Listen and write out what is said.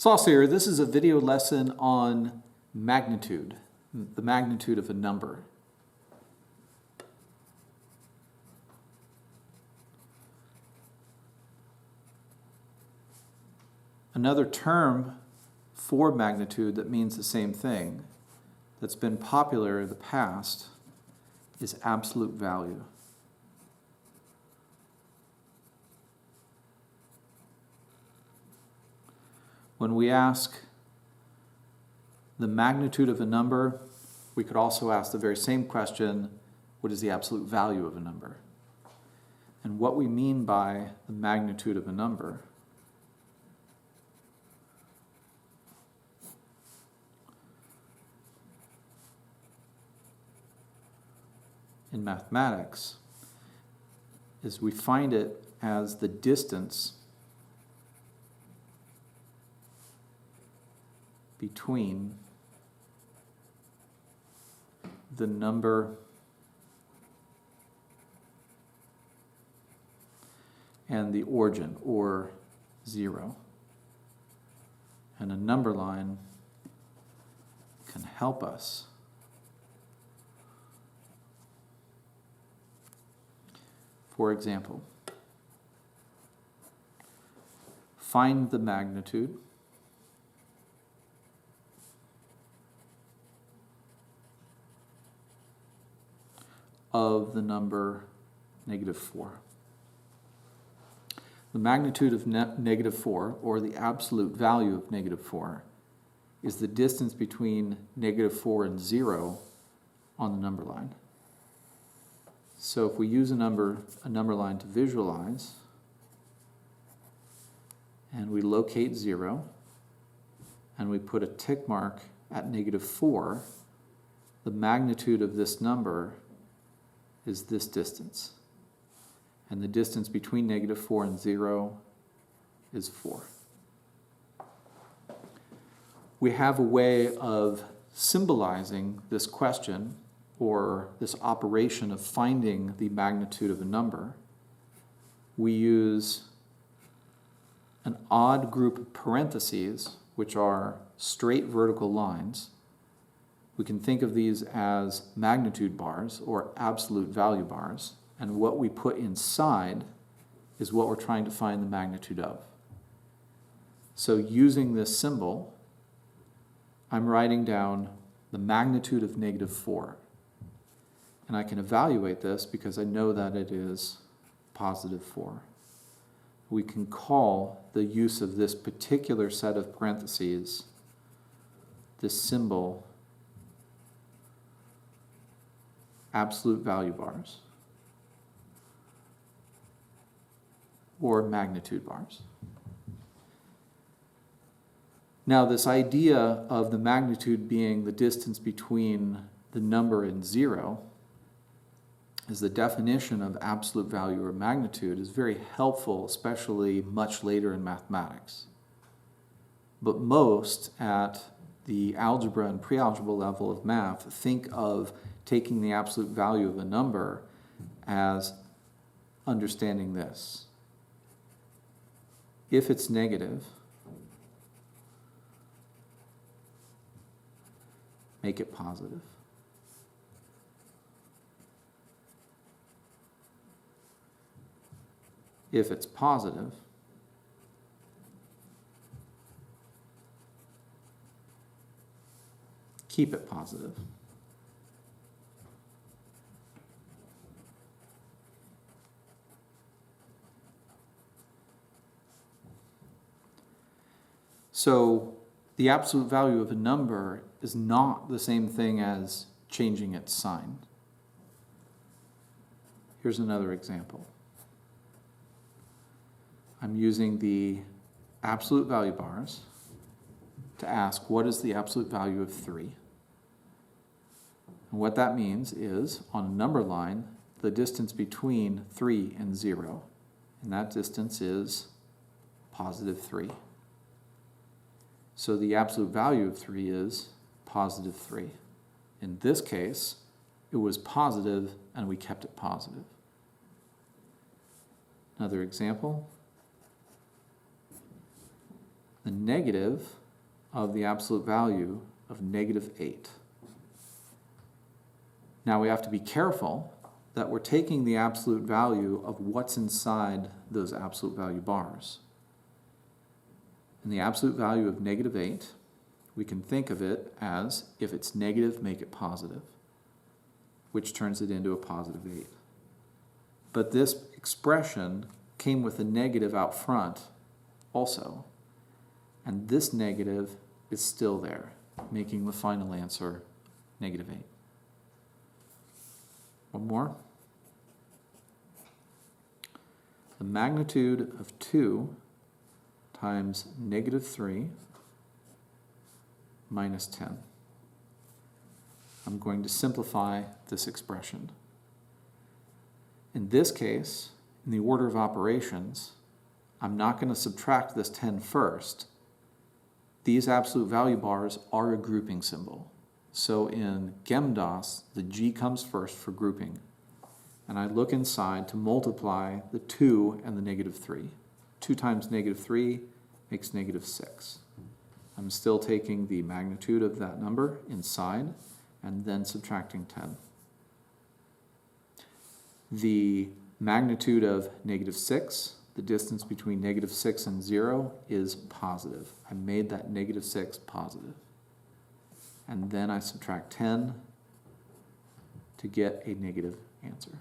VLSos here. This is a video lesson on magnitude, the magnitude of a number. Another term for magnitude that means the same thing that's been popular in the past is absolute value. When we ask the magnitude of a number, we could also ask the very same question, what is the absolute value of a number? And what we mean by the magnitude of a number in mathematics is we find it as the distance between the number and the origin, or zero. And a number line can help us for example, find the magnitude of the number -4. The magnitude of -4, or the absolute value of -4, is the distance between -4 and 0 on the number line. So if we use a number line to visualize, and we locate 0, and we put a tick mark at -4, the magnitude of this number is this distance. And the distance between -4 and 0 is 4. We have a way of symbolizing this question, or this operation of finding the magnitude of a number. We use an odd group of parentheses, which are straight vertical lines. We can think of these as magnitude bars or absolute value bars, and what we put inside is what we're trying to find the magnitude of. So using this symbol, I'm writing down the magnitude of -4. And I can evaluate this because I know that it is +4. We can call the use of this particular set of parentheses, this symbol, absolute value bars, or magnitude bars. Now, this idea of the magnitude being the distance between the number and 0 as the definition of absolute value or magnitude is very helpful, especially much later in mathematics. But most at the algebra and pre-algebra level of math think of taking the absolute value of a number as understanding this. If it's negative, make it positive. If it's positive, keep it positive. So the absolute value of a number is not the same thing as changing its sign. Here's another example. I'm using the absolute value bars to ask what is the absolute value of 3. And what that means is, on a number line, the distance between 3 and 0. And that distance is +3. So the absolute value of 3 is +3. In this case, it was positive and we kept it positive. Another example. the negative of the absolute value of -8. Now we have to be careful that we're taking the absolute value of what's inside those absolute value bars. And the absolute value of -8, we can think of it as, if it's negative, make it positive, which turns it into a +8. But this expression came with a negative out front also. And this negative is still there, making the final answer -8. One more. The magnitude of 2 times -3 minus 10. I'm going to simplify this expression. In this case, in the order of operations, I'm not going to subtract this 10 first. These absolute value bars are a grouping symbol. So in GEMDAS, the G comes first for grouping. And I look inside to multiply the 2 and the -3. 2 times -3 makes -6. I'm still taking the magnitude of that number inside and then subtracting 10. The magnitude of -6, the distance between -6 and 0, is positive. I made that -6 positive. And then I subtract 10 to get a negative answer.